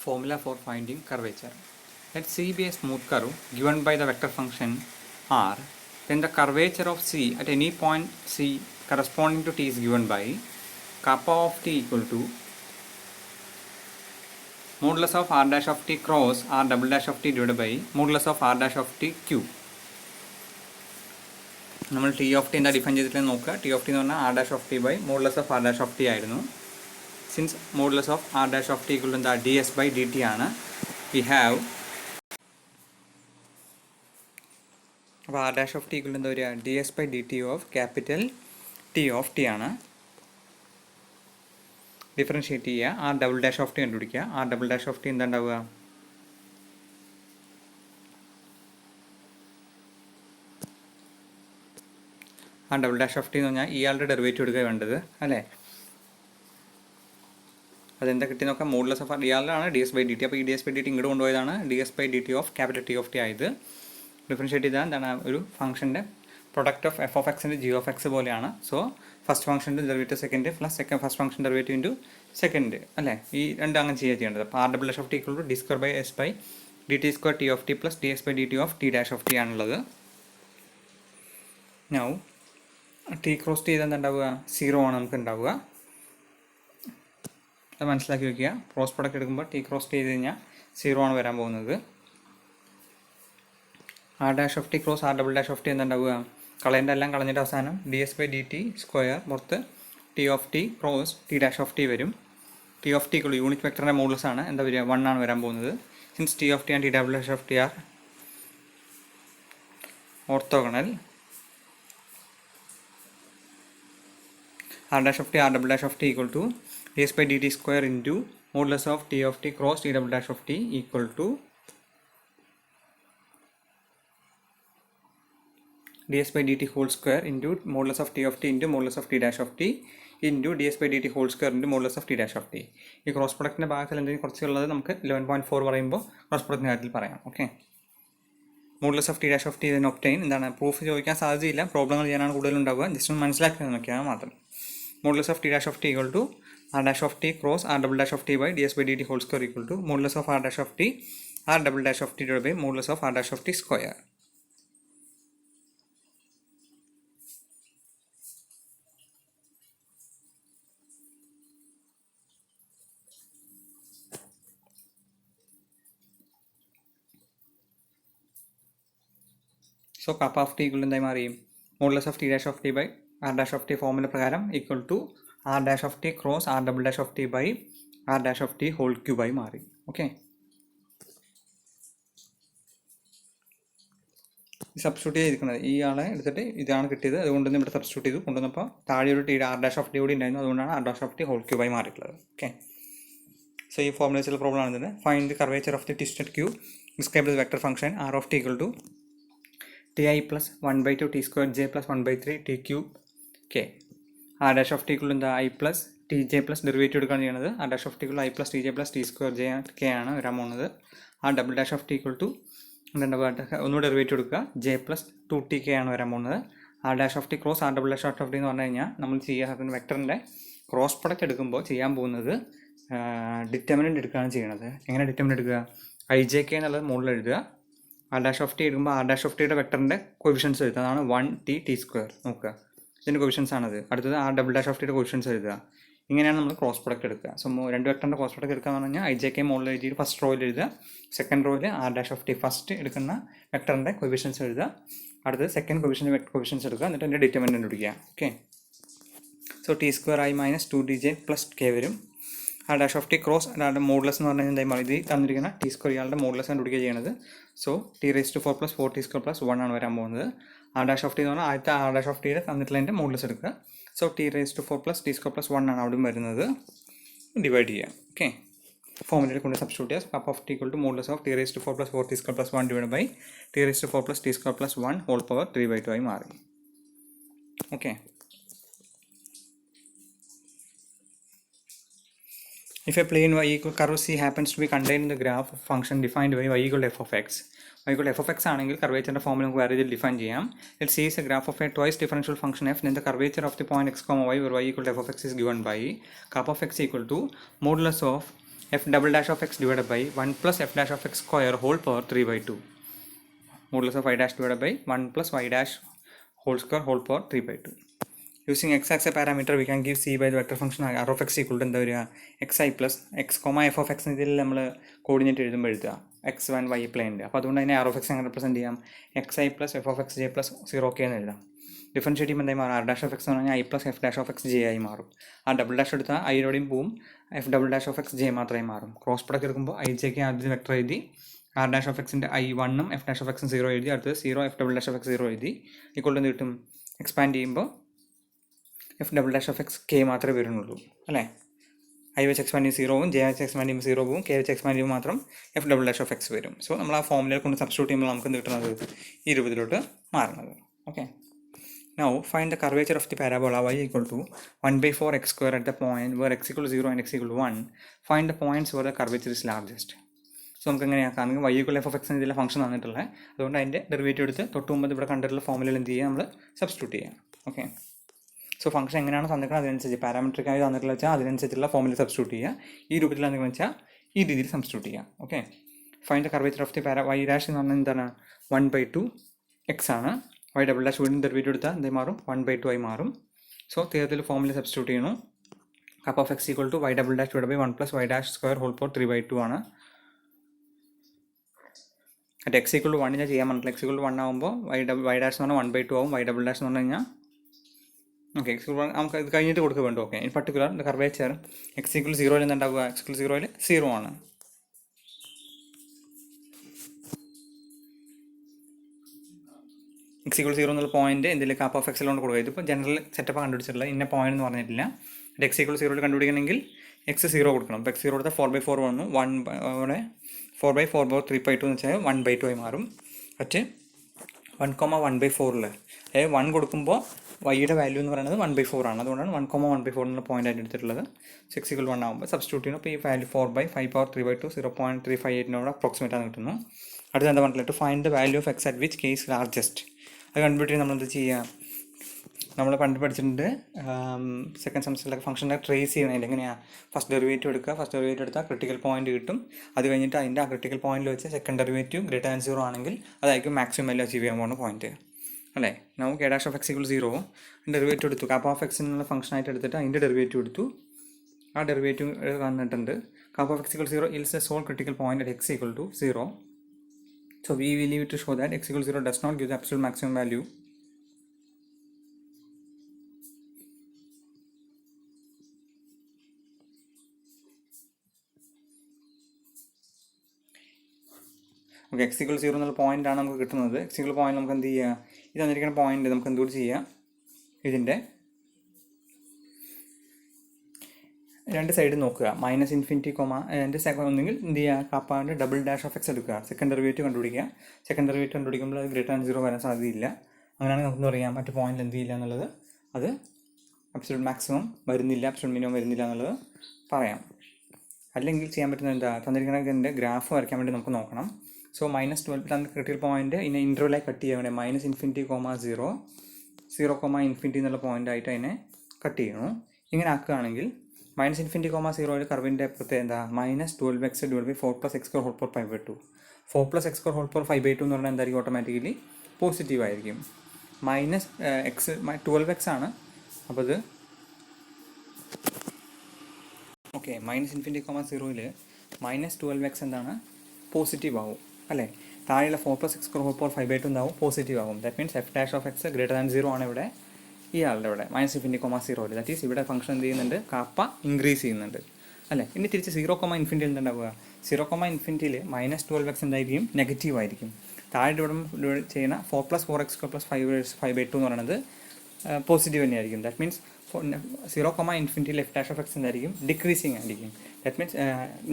Formula for finding curvature. Let C be a smooth curve given by the vector function R. Then the curvature of C at any point C corresponding to T is given by kappa of T equal to modulus of R dash of T cross R double dash of T divided by modulus of R dash of T cube. നമ്മൾ T of T എന്താ define ചെയ്തിട്ട് നോക്കുക. T of T എന്ന് പറഞ്ഞാൽ R dash of T by modulus of R dash of T ആയിരുന്നു. Since modulus of R dash of T equal to എന്താ D S by D T ആണ്. We have അപ്പോൾ R dash of T equal to എന്താ വരിക, D S by D T of capital T of T ആണ്. Differentiate ചെയ്യുക, R double dash of t കണ്ടുപിടിക്കുക. R double dash of T എന്താ ഉണ്ടാവുക, ആ ഡബിൾ ഡാഷ് ഓഫ് ടി എന്ന് പറഞ്ഞാൽ ഇയാളുടെ ഡെറിവേറ്റീവ് എടുക്കുക വേണ്ടത് അല്ലേ. അതെന്താ കിട്ടി നോക്കാം, മോഡുലസ് ഓഫ് ഇയാളാണ് D S by D T. അപ്പോൾ ഈ D S by D T ഇങ്ങോട്ട് കൊണ്ടുപോയതാണ് D S by D T of capital T of T ആയത്. ഡിഫറൻഷിയേറ്റ് ചെയ്താൽ എന്താണ്, ഒരു ഫംഗ്ഷൻ്റെ പ്രൊഡക്റ്റ് ഓഫ് എഫ് ഓഫ് എക്സിൻ്റെ ജി ഓഫ് എക്സ് പോലെയാണ്. സോ ഫസ്റ്റ് ഫംഗ്ഷൻ്റെ derivative second plus first function derivative into second അല്ലേ. ഈ രണ്ട് അങ്ങനെ ചെയ്യേണ്ടത്. അപ്പോൾ R double dash of T equal to D square by S by D T square T of T plus D S by D T of T dash of T ആണുള്ളത്. Now T cross T ചെയ്താൽ ഉണ്ടാവുക, zero ആണ് നമുക്ക് ഉണ്ടാവുക. അത് മനസ്സിലാക്കി വയ്ക്കുക. Cross product എടുക്കുമ്പോൾ ടി ക്രോസ് ടി ചെയ്ത് കഴിഞ്ഞാൽ സീറോ ആണ് വരാൻ പോകുന്നത്. R dash of T cross R double dash of T എന്താണ്ടാവുക, കളയേണ്ട എല്ലാം കളഞ്ഞിട്ട് അവസാനം D S by D T square പുറത്ത് T of T cross T dash of T വരും. ടി ഓഫ് ടിക്കുള്ള യൂണിറ്റ് വെക്ടറിൻ്റെ മോഡുലസ് ആണ് എന്താ വരിക, 1 ആണ് വരാൻ പോകുന്നത്. Since T of T and T double dash of T R orthogonal, r dash of t r double dash of t equal to ds by dt square into modulus of t of t cross t double dash of t equal to ds by dt whole square into modulus of t of t into modulus of t dash of t into ds by dt whole square into modulus of t dash of t. ഈ cross പ്രൊഡക്റ്റിൻ്റെ ഭാഗത്തിൽ എന്തെങ്കിലും കുറച്ചുള്ളത് നമുക്ക് 11.4 പറയുമ്പോൾ cross പ്രൊഡക്റ്റിൻ്റെ കാര്യത്തിൽ പറയാം. Okay, modulus of T dash of T ഇതിന് obtain എന്താണ്, proof ചോദിക്കാൻ സാധ്യതയില്ല, പ്രോബ്ലങ്ങൾ ചെയ്യാനാണ് കൂടുതലുണ്ടാവുക. ജസ്റ്റ് ഒന്ന് മനസ്സിലാക്കി നോക്കിയാൽ മാത്രം. Modulus of t dash of t equal to r dash of t cross r double dash of t by ds by dt whole square equal to modulus of r dash of t r double dash of t divided by modulus of r dash of t square. So kappa of t equal to എന്തായി മാറി, modulus of t dash of t by r dash of t formula പ്രകാരം equal to r dash of t cross r double dash of t by r dash of t whole cube ആയി മാറി. Okay, substitute ചെയ്തിരിക്കുന്നത് ഈ ആളെ എടുത്തിട്ട് ഇതാണ് കിട്ടിയത്, അതുകൊണ്ട് ഇവിടെ സബ്സ്റ്റിറ്റ്യൂട്ട് ചെയ്തു കൊണ്ടുവന്നപ്പോൾ താഴെ ഒരു T R dash of T കൂടി ഉണ്ടായിരുന്നു, അതുകൊണ്ടാണ് R dash of T whole ക്യൂബായി മാറിയിട്ടുള്ളത്. ഓക്കെ, സോ ഈ ഫോർമുല ചില പ്രോബ്ലം ആണ് ഇതിന്. Find the curvature of the twisted cube describe the vector function R of T equal to T I plus 1/2 T square J plus 1/3 T cube K. R dash of T equal എന്താ, I plus T J plus derivative എടുക്കുകയാണ് ചെയ്യുന്നത്. R dash of T equal i plus T J plus t square j k ആണ് വരാൻ പോകുന്നത്. R double dash of T equal to ഒന്നുകൂടെ derivative എടുക്കുക, j plus 2t k ആണ് വരാൻ പോകുന്നത്. R dash of T cross R double dash of T എന്ന് പറഞ്ഞു കഴിഞ്ഞാൽ നമ്മൾ ചെയ്യാൻ വെക്ടറിൻ്റെ ക്രോസ് പ്രൊഡക്റ്റ് എടുക്കുമ്പോൾ ചെയ്യാൻ പോകുന്നത് ഡിറ്റർമിനൻ്റ് എടുക്കുകയാണ് ചെയ്യുന്നത്. എങ്ങനെ ഡിറ്റർമിനൻ്റ് എടുക്കുക, ഐ ജെ കെ എന്നുള്ളത് മുകളിൽ എഴുതുക. ആർ ഡാഷ് ഓഫ് ടി എടുക്കുമ്പോൾ ആർ ഡാഷ് ഓഫ് ടിയുടെ വെക്ടറിൻ്റെ കോഫിഷ്യൻസ് എഴുതുക, അതാണ് 1t ടി സ്ക്വയർ. നോക്കുക, ഇതിൻ്റെ കോഫിഷ്യൻസ് ആണത്. അടുത്തത് ആർ ഡബിൾ ഡാഷ് ഓഫ് ടിയുടെ കോഫിഷ്യൻസ് എഴുതുക. ഇങ്ങനെയാണ് നമ്മൾ ക്രോസ് പ്രൊഡക്റ്റ് എടുക്കുക. സോ രണ്ട് വെക്ടറിൻ്റെ ക്രോസ് പ്രൊഡക്റ്റ് എടുക്കുക എന്ന് പറഞ്ഞാൽ ഐ ജെ കെ മുകളിൽ എഴുതിയിട്ട് ഫസ്റ്റ് റോയിൽ എഴുതുക, സെക്കൻഡ് റോയിൽ R dash of T first എടുക്കുന്ന വെക്ടറിൻ്റെ കോഫിഷ്യൻസ് എഴുതുക, അടുത്തത് സെക്കൻഡ് കോഫിഷ്യൻസ് എടുക്കുക, എന്നിട്ട് അതിൻ്റെ ഡിറ്റർമിനൻ്റ് പിടിക്കുക. Okay, so T square I minus 2dj plus K വരും. R dash of T cross അയാളുടെ മോഡുലസ് എന്ന് പറഞ്ഞാൽ എന്തായി മാറി, ഇത് തന്നിരിക്കുന്ന ടി സ്ക്വയർ ഇയാളുടെ മോഡുലസ് കണ്ടുപിടിക്കുക ചെയ്യുന്നത്. So t raise to 4 plus 4t square plus 1 ആണ് വരാൻ പോകുന്നത്. ആർ ഡാഷ് ഓഫ് ടി എന്ന് പറഞ്ഞാൽ ആദ്യത്തെ ആർ ഡാഷ് ഓഫ് ടിയുടെ തന്നിട്ടുള്ളതിൻ്റെ മോഡുലസ് എടുക്കുക. So t raise to 4 plus t square plus 1 ആണ് അവിടെയും വരുന്നത്. ഡിവൈഡ് ചെയ്യുക. ഓക്കെ, ഫോർമുലയിൽ കൊണ്ട് സബ്സ്റ്റിറ്റ്യൂട്ട് ചെയ്യുക. Kappa of T equal to modulus of t raise to 4 plus 4t square plus 1 divide by t raise to 4 plus t square plus 1 whole power 3/2 ആയി മാറി. Okay, if a plane y equal curve C happens to be contained in the graph of function defined by y equal to f of x, y equal to f of x ആണെങ്കിൽ കർവേച്ചറിൻ്റെ formula നമുക്ക് വേറെ രീതിയിൽ define ചെയ്യാം. Let C is a graph of a twice differential function f, then the curvature of the point x, y where y equal to f of x is given by kappa of x equal to modulus of f double dash of x divide by 1 plus f dash of x square whole power 3/2 modulus of y dash divided by 1 plus y dash whole square whole power 3/2. Using x as a parameter, we can give c by the vector function r of x equal to എന്താ വരിക xi plus x, f of x ഇതിൽ നമ്മൾ coordinate എഴുതുമ്പോൾ എഴുതുക x1 y പ്ലെയിനിൽ. അപ്പോൾ അതുകൊണ്ട് അതിനെ r of x അങ്ങനെ റെപ്രസെൻറ്റ് ചെയ്യാം xi plus f of x j plus 0k എന്ന് എഴുതാം. ഡിഫറൻഷ്യേറ്റ് ചെയ്യുമ്പോൾ എന്തായി മാറും? r dash of x എന്ന് പറഞ്ഞാൽ i plus f dash of x j ആയി മാറും. ആ ഡബിൾ ഡാഷ് എടുത്താൽ ഐയോടെയും പോവും, f double dash of X j മാത്രമേ മാറും. ക്രോസ് പ്രൊഡക്റ്റ് എടുക്കുമ്പോൾ ഐ ജെക്ക് ആദ്യം വെക്ടർ എഴുതി, r dash of x ൻ്റെ i1 f dash of x 0 എഴുതി, അടുത്തത് 0 f double dash of X 0 എഴുതി, ഈക്വൽ ടു കിട്ടും. എക്സ്പാൻഡ് ചെയ്യുമ്പോൾ F double dash of X K മാത്രമേ വരുന്നുള്ളൂ അല്ലേ. ഐ വെച്ച് എക്സ്പാൻഡ് ചെയ്യുമ്പോൾ 0 ജെ വെച്ച് എക്സ്പാൻഡ് ചെയ്യുമ്പോൾ 0 പോവും, കെ വെച്ച് എക്സ്പാൻഡ് ചെയ്യുമ്പോൾ മാത്രം F double dash of X വരും. സോ നമ്മൾ ആ ഫോമിലേക്ക് കൊണ്ട് സബ്സ്റ്റിറ്റ്യൂട്ട് ചെയ്യുമ്പോൾ നമുക്ക് എന്ത് കിട്ടുന്നത്? ഈ രൂപത്തിലോട്ട് മാറുന്നത്. Okay, now find the curvature of the parabola y equal to 1/4 x square at the point where x equal to 0 and x equal to 1. Find the points where the curvature is largest. So നമുക്ക് എങ്ങനെയാക്കാം? y equal f of x എന്നതിലെ function തന്നിട്ടുള്ളത്, അതുകൊണ്ട് അതിൻ്റെ derivative എടുത്ത് തൊട്ട് മുമ്പ് ഇവിടെ കണ്ടിട്ടുള്ള ഫോമിൽ എന്ത് ചെയ്യുക? നമ്മൾ സബ്സ്റ്റിറ്റ്യൂട്ട് ചെയ്യാം. ഓക്കെ, സോ ഫംഗ്ഷൻ എങ്ങനെയാണ് തന്നിട്ടുള്ളത് അതിനനുസരിച്ച് പാരാമെട്രിക്കായി തന്നിട്ടുള്ള വെച്ചാൽ അതിനനുസരിച്ചുള്ള ഫോമിൽ സബ്സ്റ്റിറ്റ്യൂട്ട് ചെയ്യുക. ഈ രൂപത്തിൽ എന്തെങ്കിലും വെച്ചാൽ ഈ രീതിയിൽ സബ്സ്റ്റിറ്റ്യൂട്ട് ചെയ്യുക. Okay, find the curvature of the y dash എന്ന് പറഞ്ഞാൽ എന്താണ്? 1/2 x ആണ്. y ഡബിൾ ഡാഷ് വീണ്ടും ഡെറിവേറ്റീവ് എടുത്താൽ എന്തായി മാറും? 1/2 ആയി മാറും. സോ തീർച്ചയായിട്ടും ഫോമിൽ സബ്സ്റ്റിറ്റ്യൂട്ട് ചെയ്യണം. Kappa of x equal to y double dash divide by 1 plus y dash square whole power 3/2 ആണ്. അറ്റ് എക്സ് ഈക്വൽ ടു 1 ഞാൻ ചെയ്യാൻ പറ്റില്ല. എക്സ് ഈക്വൽ ടു 1 ആകുമ്പോൾ y ഡാഷ് എന്ന് പറഞ്ഞാൽ 1/2 ആവും, y ഡബിൾ ഡാഷ് എന്ന് പറഞ്ഞു കഴിഞ്ഞാൽ ഓക്കെ എക്സ് ഈക്വൽ നമുക്ക് ഇത് കഴിഞ്ഞിട്ട് കൊടുക്കുക വേണ്ടു. Okay, in particular curvature X equal 0 എന്തുണ്ടാവുക? എക്സ് ഈക്വൽ 0 0 ആണ്. എക്സ് ഈക്വൽ 0 എന്നുള്ള പോയിന്റ് എന്തെങ്കിലും കാപ്പ് ഓഫ് എക്സിൽ കൊണ്ട് കൊടുക്കുക. ഇതിപ്പോൾ ജനറൽ സെറ്റപ്പ് കണ്ടുപിടിച്ചിട്ടില്ല, ഇന്ന പോയിന്റ് എന്ന് പറഞ്ഞിട്ടില്ല. എക്സ് ഈക്വൽ 0 കണ്ടുപിടിക്കണമെങ്കിൽ എക്സ് 0 കൊടുക്കണം. അപ്പോൾ എക്സ് 0 കൊടുത്താൽ 4/4 വന്നു. 4/4 3/2 എന്ന് വെച്ചാൽ 1/2 ആയി മാറും. മറ്റ് 1,1/4 അതായത് 1 കൊടുക്കുമ്പോൾ വൈയുടെ വാല്യൂ എന്ന് പറയുന്നത് 1/4 ആണ്. അതുകൊണ്ടാണ് 1,1/4 എന്നുള്ള പോയിന്റ് ആയിട്ട് എടുത്തിട്ടുള്ളത്. 6 = 1 ആകുമ്പോൾ സബ്സ്റ്റിറ്റ്യൂട്ട് ചെയ്യുന്നു. അപ്പോൾ ഈ വാല്യൂ 4/5 പവർ 3/2 0.358 അപ്രോക്സിമേറ്റ് ആണ് കിട്ടുന്നു. അടുത്ത എന്താ പറഞ്ഞിട്ട് find the value of X at which case largest. അത് കണ്ടുപിടിച്ച് നമ്മളെന്ത് ചെയ്യുക? നമ്മൾ പണ്ട് പഠിച്ചിട്ടുണ്ട് സെക്കൻഡ് സെമസ്റ്ററിലൊക്കെ ഫംഗ്ഷൻ്റെ ട്രേസ് ചെയ്യണതിൽ എങ്ങനെയാണ്? ഫസ്റ്റ് ഡെറിവേറ്റീവ് എടുക്കുക, ഫസ്റ്റ് ഡെറിവേറ്റീവ് എടുത്താൽ ക്രിട്ടിക്കൽ പോയിന്റ് കിട്ടും. അത് കഴിഞ്ഞിട്ട് അതിൻ്റെ ആ ക്രിട്ടിക്കൽ പോയിന്റിൽ വെച്ച് സെക്കൻഡ് ഡെറിവേറ്റീവ് > 0 ആണെങ്കിൽ അതായിരിക്കും മാക്സിമം വാല്യൂ അച്ചീവ് ചെയ്യാൻ പോകുന്ന പോയിന്റ് അല്ലേ. നമുക്ക് k dash of x = 0 derivative എടുത്തു, കാപ്പ് ഓഫ് എക്സ് എന്നുള്ള ഫംഗ്ഷനായിട്ട് എടുത്തിട്ട് അതിൻ്റെ ഡെറിവേറ്റീവ് എടുത്തു. ആ ഡെറിവേറ്റീവ് വന്നിട്ടുണ്ട്. കാപ്പ് of x = 0 is the sole critical point at x = 0. So we will leave it to show that x = 0 does not give the absolute maximum value. Okay, x = 0 എന്നുള്ള പോയിൻ്റാണ് നമുക്ക് കിട്ടുന്നത്. x = പോയിന്റ് നമുക്ക് എന്ത് ചെയ്യുക? ഇത് തന്നിരിക്കുന്ന പോയിന്റ് നമുക്ക് എന്തുകൂടി ചെയ്യാം? ഇതിൻ്റെ രണ്ട് സൈഡ് നോക്കുക, -∞, രണ്ട് സെക്കൻഡ് ഒന്നെങ്കിൽ എന്ത് ചെയ്യുക? കാപ്പാൻ്റെ ഡബിൾ ഡാഷ് ഓഫ് എക്സ് എടുക്കുക, സെക്കൻഡ് ഡെറിവേറ്റീവ് കണ്ടുപിടിക്കുക. സെക്കൻഡ് ഡെറിവേറ്റീവ് കണ്ടുപിടിക്കുമ്പോൾ അത് > 0 വരാൻ സാധ്യതയില്ല. അങ്ങനെയാണെങ്കിൽ നമുക്ക് പറയാം മറ്റു പോയിന്റിൽ എന്ത് ചെയ്യില്ല എന്നുള്ളത്, അത് അബ്സല്യൂട്ട് മാക്സിമം വരുന്നില്ല, അബ്സല്യൂട്ട് മിനിമം വരുന്നില്ല എന്നുള്ളത് പറയാം. അല്ലെങ്കിൽ ചെയ്യാൻ പറ്റുന്നത് എന്താ? തന്നിരിക്കുന്നതിൻ്റെ ഗ്രാഫ് വരയ്ക്കാൻ വേണ്ടി നമുക്ക് നോക്കണം. സോ -12 തന്ന ക്രിട്ടിക്കൽ പോയിന്റ് ഇതിനെ ഇൻ്റർവലായി കട്ട് ചെയ്യാൻ വേണ്ടി -∞, 0,∞ എന്നുള്ള പോയിൻ്റായിട്ട് അതിനെ കട്ട് ചെയ്യണു. ഇങ്ങനെ ആക്കുകയാണെങ്കിൽ -∞, 0 കർവിൻ്റെ പ്രത്യേകത എന്താ? -12x / 4 + x² whole power 5/2. 4 + x² whole power 5/2 എന്ന് പറഞ്ഞാൽ എന്തായിരിക്കും? ഓട്ടോമാറ്റിക്കലി പോസിറ്റീവ് ആയിരിക്കും. -12x ആണ്. അപ്പോൾ ഇത് ഓക്കെ, -∞, 0 -12x എന്താണ്? പോസിറ്റീവ് ആവും അല്ലേ. താഴെയുള്ള 4 + x² whole power 5/2 എന്താവും? പോസിറ്റീവ് ആവും. That means f dash of x > 0 ആണ് ഇവിടെ ഈ ആളുടെ ഇവിടെ -∞, 0. ദാറ്റ് ഈസ് ഇവിടെ ഫംഗ്ഷൻ എന്ത് ചെയ്യുന്നുണ്ട്? കാപ്പ ഇൻക്രീസ് ചെയ്യുന്നുണ്ട് അല്ലേ. ഇനി തിരിച്ച് 0,∞ എന്തുണ്ടാവുക? 0,∞ -12x എന്തായിരിക്കും? നെഗറ്റീവ് ആയിരിക്കും. താഴെ ഇവിടെ ചെയ്യുന്ന 4 + 4x² + 5/2 എന്ന് പറയുന്നത് പോസിറ്റീവ് തന്നെയായിരിക്കും. That means 0,∞ f dash of x എന്തായിരിക്കും? ഡിക്രീസിങ് ആയിരിക്കും. ദാറ്റ് മീൻസ്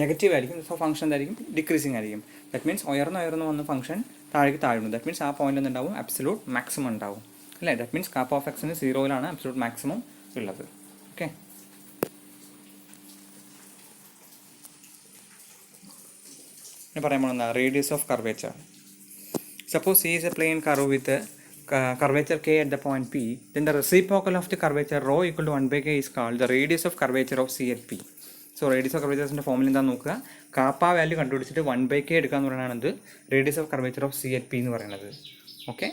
നെഗറ്റീവ് ആയിരിക്കും. സോ ഫംഗ്ഷൻ എന്തായിരിക്കും? ഡിക്രീസിങ് ആയിരിക്കും. ദാറ്റ് മീൻസ് ഉയർന്നു വന്ന ഫംഗ്ഷൻ താഴേക്ക് താഴുന്നു. ദാറ്റ് മീൻസ് ആ പോയിന്റ് എന്തുണ്ടാവും? അബ്സല്യൂട്ട് മാക്സിമം ഉണ്ടാവും അല്ലേ. ദാറ്റ് മീൻസ് കാപ്പ് ഓഫ് എക്സിന് 0 അബ്സല്യൂട്ട് മാക്സിമം ഉള്ളത്. ഓക്കെ, ഞാൻ പറയാൻ പോകുന്ന radius of curvature. Suppose C is a plane curve with curvature k at the point P, then the reciprocal of the curvature ρ = 1/k is called the radius of curvature of C at P. So radius of കർവേച്ചേഴ്സിൻ്റെ ഫോമിൽ എന്താണെന്ന് നോക്കുക. KAAPA value കണ്ടുപിടിച്ചിട്ട് 1/k എടുക്കുക എന്ന് പറയുന്നത് radius of curvature of C at P എന്ന് പറയുന്നത്. ഓക്കെ,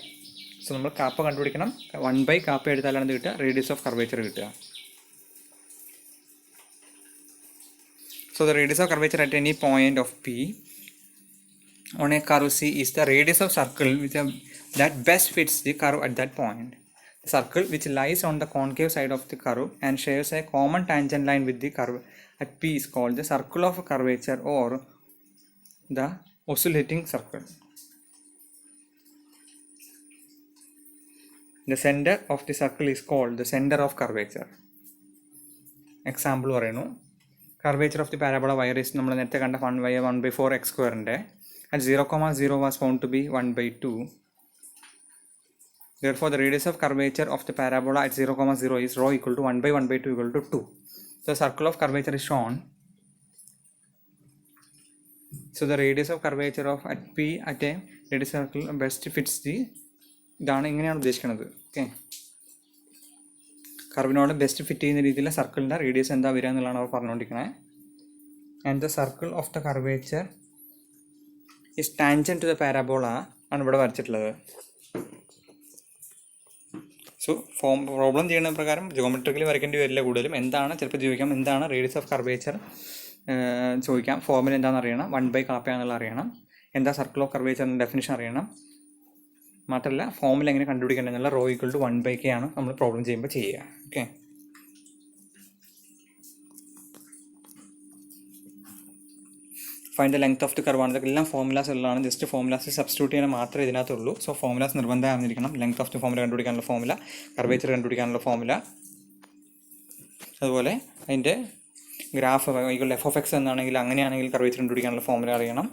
സോ നമ്മൾ കാപ്പ കണ്ടുപിടിക്കണം. 1/k എടുത്താലാണ് ഇത് കിട്ടുക, റേഡിയസ് ഓഫ് കർവേച്ചർ കിട്ടുക. So the radius of curvature at any point of P on a curve C is the radius of circle that best fits the curve at that point. The circle which lies on the concave side of the curve and shares a common tangent line with the curve at P is called the circle of curvature or the oscillating circle. The center of the circle is called the center of curvature. Example പറയുന്നു. Curvature of the parabola wire is നമ്മൾ നേരത്തെ കണ്ട 1/4x²ൻ്റെ at 0,0 was found to be 1/2. Therefore the radius of curvature of the parabola at 0,0 is rho equal to 1/1/2 equal to 2. So circle of curvature is shown. So the radius of curvature of at P at a radius circle best fits the ഇതാണ് ഇങ്ങനെയാണ് ഉദ്ദേശിക്കുന്നത്. Okay, കർവിനോട് best fit ചെയ്യുന്ന രീതിയിൽ സർക്കിളിൻ്റെ radius എന്താ വരിക എന്നുള്ളതാണ് അവർ പറഞ്ഞുകൊണ്ടിരിക്കുന്നത്. And the circle of the curvature is tangent to the parabola ആണ് ഇവിടെ വരച്ചിട്ടുള്ളത്. സോ പ്രോബ്ലം ചെയ്യുന്ന പ്രകാരം ജോമെട്രിക്കലി വരയ്ക്കേണ്ടി വരില്ല കൂടുതലും. എന്താണ് ചിലപ്പോൾ ചോദിക്കാം, എന്താണ് റേഡിയസ് ഓഫ് കർവേച്ചർ ചോദിക്കാം. ഫോർമുല എന്താണെന്ന് അറിയണം, 1/k എന്നുള്ള അറിയണം, എന്താ സർക്കിൾ ഓഫ് കർവേച്ചറിൻ്റെ ഡെഫിനിഷൻ അറിയണം. മാത്രമല്ല ഫോമിൽ എങ്ങനെ കണ്ടുപിടിക്കേണ്ടതെന്നുള്ള റോ ഈക്വൽ ടു 1/k ആണ് നമ്മൾ പ്രോബ്ലം ചെയ്യുമ്പോൾ ചെയ്യുക. Okay, find the length of the curve ആണ്. ഇതൊക്കെ എല്ലാം ഫോമുലാസ് ഉള്ളതാണ്. ജസ്റ്റ് ഫോമുലാസ് സബ്സ്റ്റിറ്റ്യൂട്ട് ചെയ്യാൻ മാത്രമേ ഇതിനകത്തുള്ളൂ. സോ ഫോമുലാസ് നിർബന്ധം അറിഞ്ഞിരിക്കണം. ലെങ്ത് ഓഫ് ദി ഫോമുല കണ്ടുപിടിക്കാനുള്ള ഫോമുല, കർവേച്ചർ കണ്ടുപിടിക്കാനുള്ള ഫോമുല, അതുപോലെ അതിൻ്റെ ഗ്രാഫ് f(x) എന്നാണെങ്കിൽ അങ്ങനെയാണെങ്കിൽ കർവേച്ചർ കണ്ടുപിടിക്കാനുള്ള ഫോമുല അറിയണം.